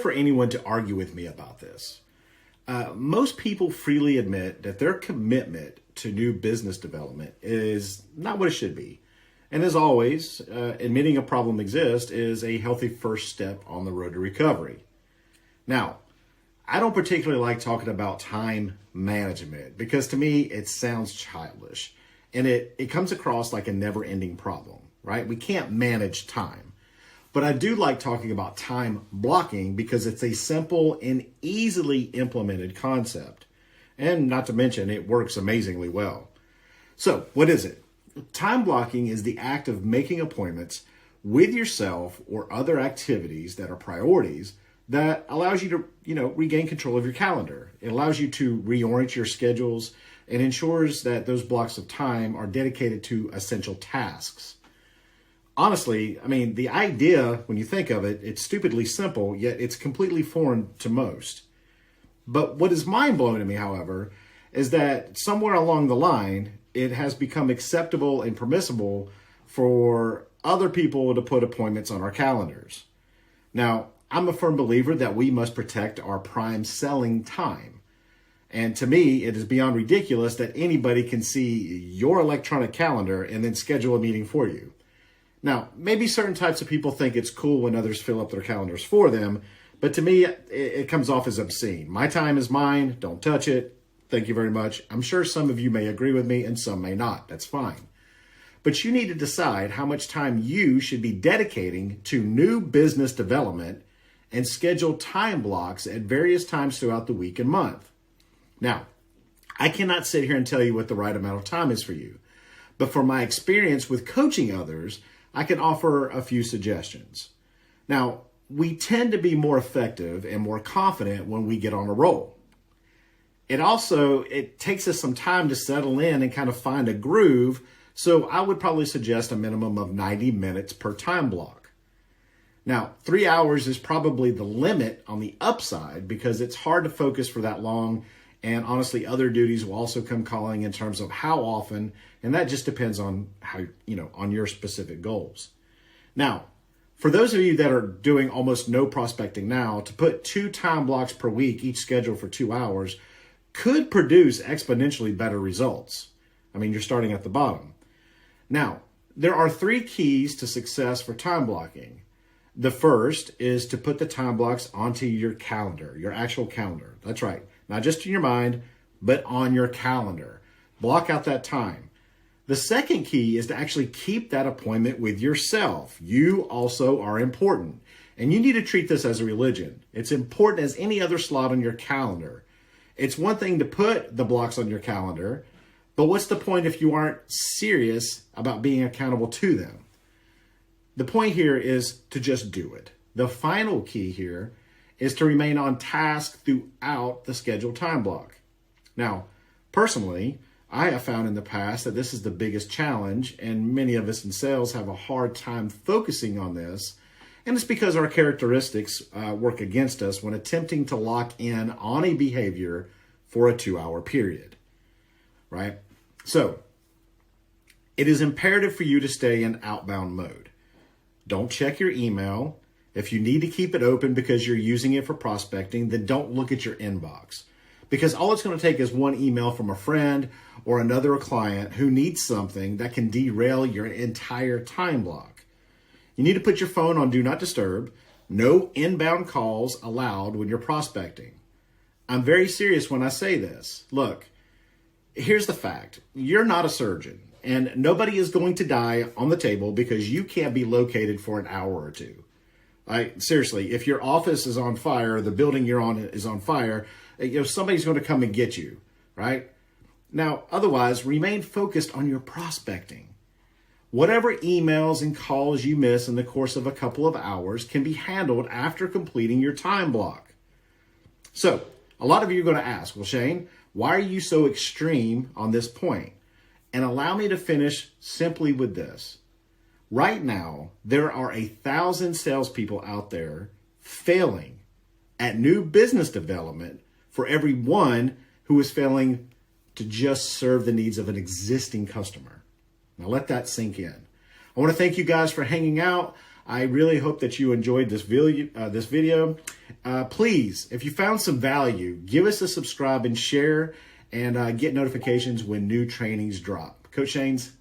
for anyone to argue with me about this. Most people freely admit that their commitment to new business development is not what it should be. And as always, admitting a problem exists is a healthy first step on the road to recovery. Now, I don't particularly like talking about time management because to me, it sounds childish and it comes across like a never-ending problem, right? We can't manage time. But I do like talking about time blocking because it's a simple and easily implemented concept. And not to mention, it works amazingly well. So what is it? Time blocking is the act of making appointments with yourself or other activities that are priorities that allows you to, regain control of your calendar. It allows you to reorient your schedules and ensures that those blocks of time are dedicated to essential tasks. Honestly, the idea, when you think of it, it's stupidly simple, yet it's completely foreign to most. But what is mind-blowing to me, however, is that somewhere along the line, it has become acceptable and permissible for other people to put appointments on our calendars. Now, I'm a firm believer that we must protect our prime selling time. And to me, it is beyond ridiculous that anybody can see your electronic calendar and then schedule a meeting for you. Now, maybe certain types of people think it's cool when others fill up their calendars for them, but to me, it comes off as obscene. My time is mine. Don't touch it. Thank you very much. I'm sure some of you may agree with me and some may not. That's fine. But you need to decide how much time you should be dedicating to new business development and schedule time blocks at various times throughout the week and month. Now, I cannot sit here and tell you what the right amount of time is for you, but from my experience with coaching others, I can offer a few suggestions. Now, we tend to be more effective and more confident when we get on a roll. It takes us some time to settle in and kind of find a groove, so I would probably suggest a minimum of 90 minutes per time block. Now, 3 hours is probably the limit on the upside because it's hard to focus for that long, and honestly, other duties will also come calling in terms of how often, and that just depends on on your specific goals. Now, for those of you that are doing almost no prospecting now, to put 2 time blocks per week, each scheduled for 2 hours, could produce exponentially better results. You're starting at the bottom. Now, there are 3 keys to success for time blocking. The first is to put the time blocks onto your calendar, your actual calendar. That's right. Not just in your mind, but on your calendar. Block out that time. The second key is to actually keep that appointment with yourself. You also are important. And you need to treat this as a religion. It's important as any other slot on your calendar. It's one thing to put the blocks on your calendar, but what's the point if you aren't serious about being accountable to them? The point here is to just do it. The final key here is to remain on task throughout the scheduled time block. Now, personally, I have found in the past that this is the biggest challenge, and many of us in sales have a hard time focusing on this, and it's because our characteristics work against us when attempting to lock in on a behavior for a 2-hour period, right? So, it is imperative for you to stay in outbound mode. Don't check your email. If you need to keep it open because you're using it for prospecting, then don't look at your inbox. Because all it's going to take is one email from a friend or another client who needs something that can derail your entire time block. You need to put your phone on Do Not Disturb. No inbound calls allowed when you're prospecting. I'm very serious when I say this. Look, here's the fact. You're not a surgeon, and nobody is going to die on the table because you can't be located for an hour or two. Seriously, if your office is on fire, the building you're on is on fire, somebody's going to come and get you, right? Now, otherwise, remain focused on your prospecting. Whatever emails and calls you miss in the course of a couple of hours can be handled after completing your time block. So, a lot of you are going to ask, well, Shane, why are you so extreme on this point? And allow me to finish simply with this. Right now, there are 1,000 salespeople out there failing at new business development for every one who is failing to just serve the needs of an existing customer. Now let that sink in. I want to thank you guys for hanging out. I really hope that you enjoyed this video. Please, if you found some value, give us a subscribe and share, and get notifications when new trainings drop. Coach Shane's